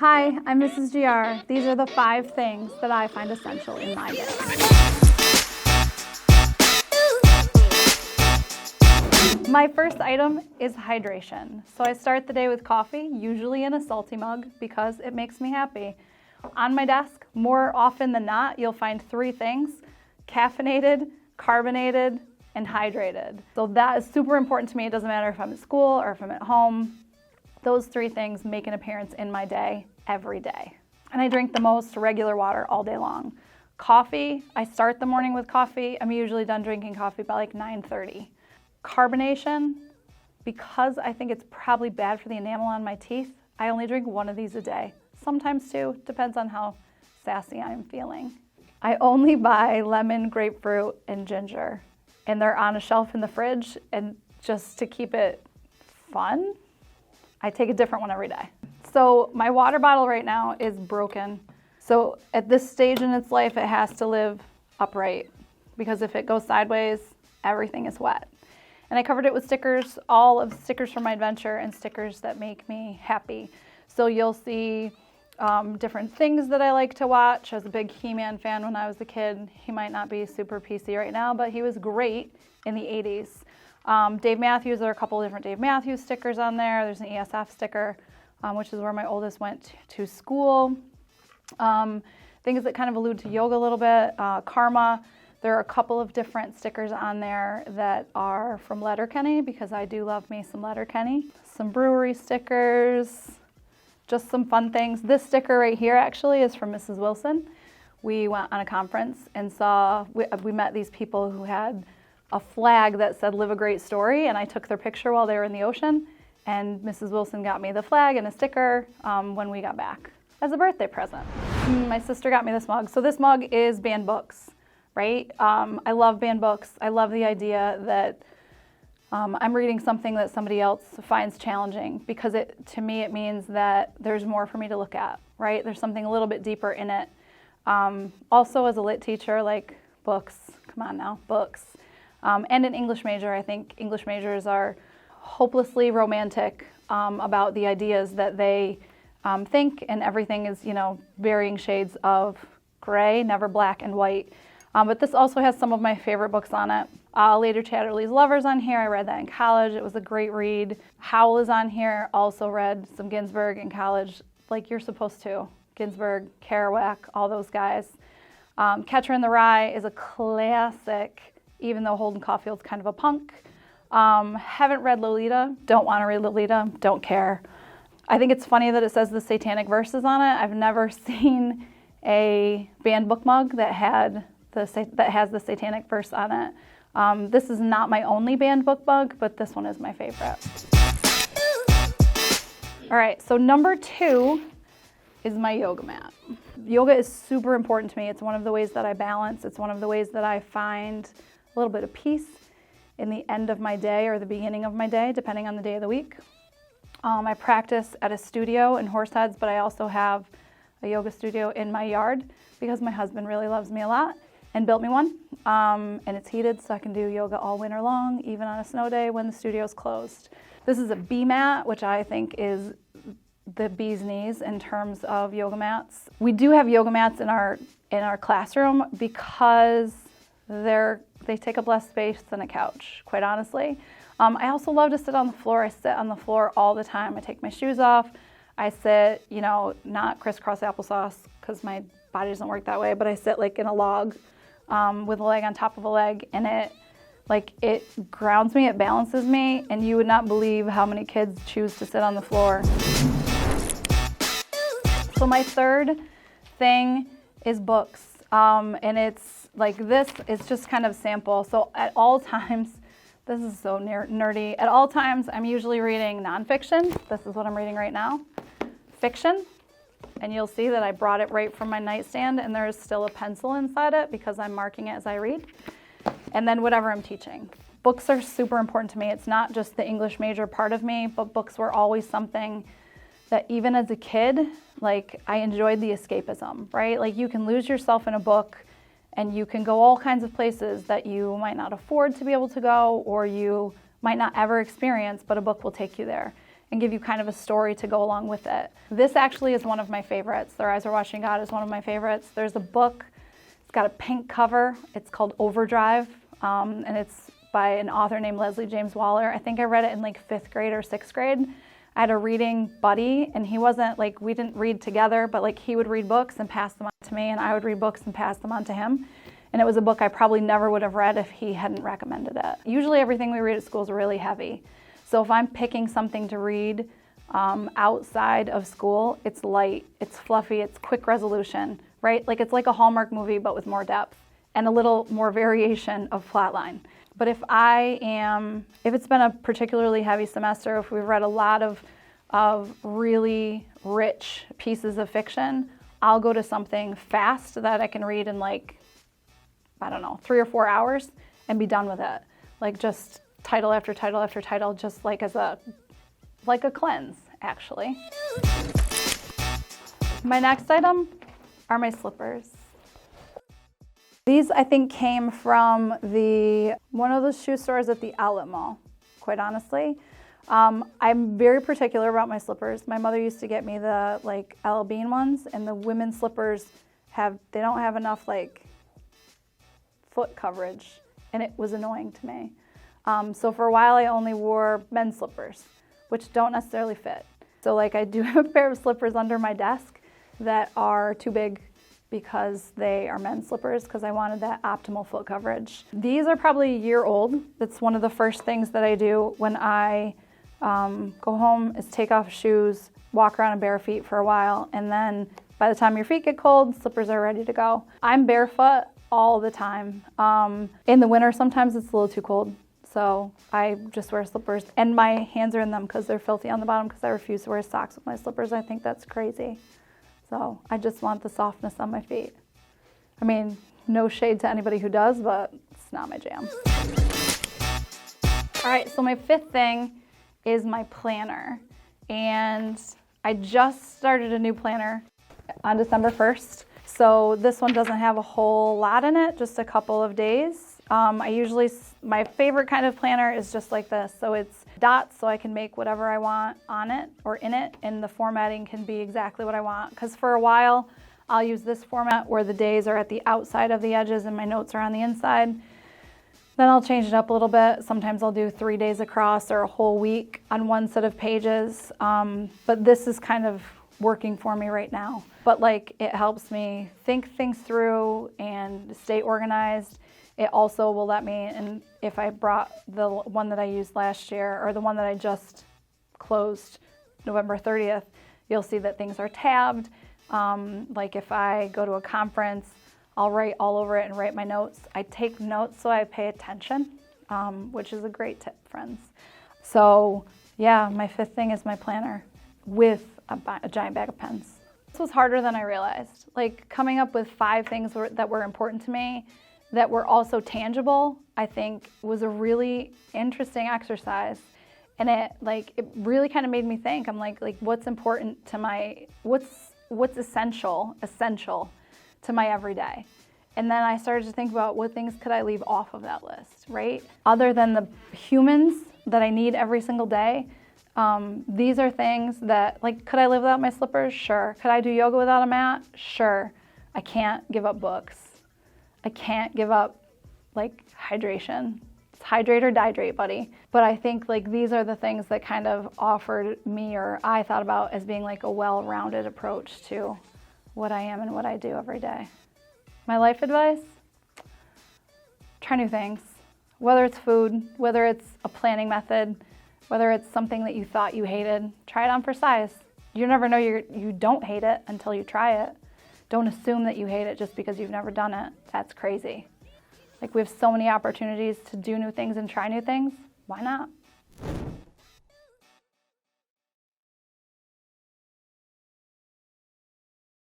Hi, I'm Mrs. GR. These are the 5 things that I find essential in my day. My first item is hydration. So I start the day with coffee, usually in a salty mug, because it makes me happy. On my desk, more often than not, you'll find 3 things: caffeinated, carbonated, and hydrated. So that is super important to me. It doesn't matter if I'm at school or if I'm at home. Those 3 things make an appearance in my day every day. And I drink the most regular water all day long. Coffee, I start the morning with coffee. I'm usually done drinking coffee by like 9:30. Carbonation, because I think it's probably bad for the enamel on my teeth, I only drink 1 of these a day. Sometimes 2, depends on how sassy I'm feeling. I only buy lemon, grapefruit, and ginger. And they're on a shelf in the fridge, and just to keep it fun, I take a different one every day. So my water bottle right now is broken. So at this stage in its life, it has to live upright, because if it goes sideways, everything is wet. And I covered it with stickers, all of the stickers from my adventure and stickers that make me happy. So you'll see different things that I like to watch. I was a big He-Man fan when I was a kid. He might not be super PC right now, but he was great in the 80s. Dave Matthews, there are a couple of different Dave Matthews stickers on there. There's an ESF sticker, which is where my oldest went to school. Things that kind of allude to yoga a little bit. Karma. There are a couple of different stickers on there that are from Letterkenny, because I do love me some Letterkenny. Some brewery stickers, just some fun things. This sticker right here actually is from Mrs. Wilson. We went on a conference and we met these people who had a flag that said "Live a Great Story," and I took their picture while they were in the ocean, and Mrs. Wilson got me the flag and a sticker when we got back as a birthday present. My sister got me this mug. So this mug is banned books, right? I love banned books. I love the idea that I'm reading something that somebody else finds challenging, because to me it means that there's more for me to look at, right? There's something a little bit deeper in it. Also, as a lit teacher, like books, come on now, books. And an English major, I think English majors are hopelessly romantic about the ideas that they think, and everything is, varying shades of gray, never black and white. But this also has some of my favorite books on it. Later Chatterley's Lovers on here. I read that in college. It was a great read. Howl is on here. Also read some Ginsberg in college, like you're supposed to. Ginsberg, Kerouac, all those guys. Catcher in the Rye is a classic, even though Holden Caulfield's kind of a punk. Haven't read Lolita. Don't want to read Lolita. Don't care. I think it's funny that it says the satanic verses on it. I've never seen a banned book mug that has the satanic verse on it. This is not my only banned book mug, but this one is my favorite. All right, so number 2 is my yoga mat. Yoga is super important to me. It's one of the ways that I balance. It's one of the ways that I find a little bit of peace in the end of my day or the beginning of my day, depending on the day of the week. I practice at a studio in Horseheads, but I also have a yoga studio in my yard, because my husband really loves me a lot and built me one. And it's heated, so I can do yoga all winter long, even on a snow day when the studio's closed. This is a B mat, which I think is the bee's knees in terms of yoga mats. We do have yoga mats in our classroom because they take up less space than a couch, quite honestly. I also love to sit on the floor. I sit on the floor all the time. I take my shoes off. I sit, not crisscross applesauce, because my body doesn't work that way, but I sit like in a log with a leg on top of a leg, and it grounds me, it balances me, and you would not believe how many kids choose to sit on the floor. So my third thing is books, and it's like this is just kind of sample. So at all times, this is so nerdy, at all times I'm usually reading nonfiction. This is what I'm reading right now. Fiction. And you'll see that I brought it right from my nightstand, and there is still a pencil inside it because I'm marking it as I read. And then whatever I'm teaching. Books are super important to me. It's not just the English major part of me, but books were always something that even as a kid, I enjoyed the escapism, right? You can lose yourself in a book, and you can go all kinds of places that you might not afford to be able to go, or you might not ever experience, but a book will take you there. and give you kind of a story to go along with it. This actually is one of my favorites. Their Eyes Are Watching God is one of my favorites. There's a book, it's got a pink cover. It's called Overdrive, and it's by an author named Leslie James Waller. I think I read it in like 5th grade or 6th grade. I had a reading buddy, and he wasn't like, we didn't read together, but like he would read books and pass them on to me, and I would read books and pass them on to him. And it was a book I probably never would have read if he hadn't recommended it. Usually everything we read at school is really heavy. So if I'm picking something to read outside of school, it's light, it's fluffy, it's quick resolution, right? Like it's like a Hallmark movie, but with more depth and a little more variation of plotline. But if it's been a particularly heavy semester, if we've read a lot of really rich pieces of fiction, I'll go to something fast that I can read in like, I don't know, 3 or 4 hours and be done with it. Like just title after title after title, just like like a cleanse, actually. My next item are my slippers. These, I think, came from one of those shoe stores at the outlet mall, quite honestly. I'm very particular about my slippers. My mother used to get me the like L Bean ones, and the women's slippers they don't have enough like foot coverage, and it was annoying to me. So for a while I only wore men's slippers, which don't necessarily fit. So like I do have a pair of slippers under my desk that are too big because they are men's slippers, because I wanted that optimal foot coverage. These are probably a year old. That's one of the first things that I do when I go home is take off shoes, walk around in bare feet for a while, and then by the time your feet get cold, slippers are ready to go. I'm barefoot all the time. In the winter, sometimes it's a little too cold, so I just wear slippers, and my hands are in them because they're filthy on the bottom because I refuse to wear socks with my slippers. I think that's crazy. So I just want the softness on my feet. I mean, no shade to anybody who does, but it's not my jam. All right, so my 5th thing is my planner. And I just started a new planner on December 1st. So this one doesn't have a whole lot in it, just a couple of days. My favorite kind of planner is just like this. So it's dots, so I can make whatever I want on it or in it, and the formatting can be exactly what I want. Because for a while, I'll use this format where the days are at the outside of the edges and my notes are on the inside. Then I'll change it up a little bit. Sometimes I'll do 3 days across or a whole week on one set of pages. But this is kind of working for me right now. But like it helps me think things through and stay organized. It also will let me, and if I brought the one that I used last year or the one that I just closed November 30th, you'll see that things are tabbed. Like if I go to a conference, I'll write all over it and write my notes. I take notes so I pay attention, which is a great tip, friends. So yeah, my 5th thing is my planner with a giant bag of pens. This was harder than I realized. Like coming up with 5 things that were important to me that were also tangible, I think was a really interesting exercise. And it really kind of made me think. I'm like what's important to what's essential to my everyday. And then I started to think about what things could I leave off of that list, right? Other than the humans that I need every single day, these are things that, like, could I live without my slippers? Sure. Could I do yoga without a mat? Sure. I can't give up books. I can't give up, like, hydration. It's hydrate or dihydrate, buddy. But I think, like, these are the things that kind of offered me, or I thought about as being, like, a well-rounded approach to what I am and what I do every day. My life advice? Try new things. Whether it's food, whether it's a planning method, whether it's something that you thought you hated, try it on for size. You never know you don't hate it until you try it. Don't assume that you hate it just because you've never done it. That's crazy. Like, we have so many opportunities to do new things and try new things. Why not?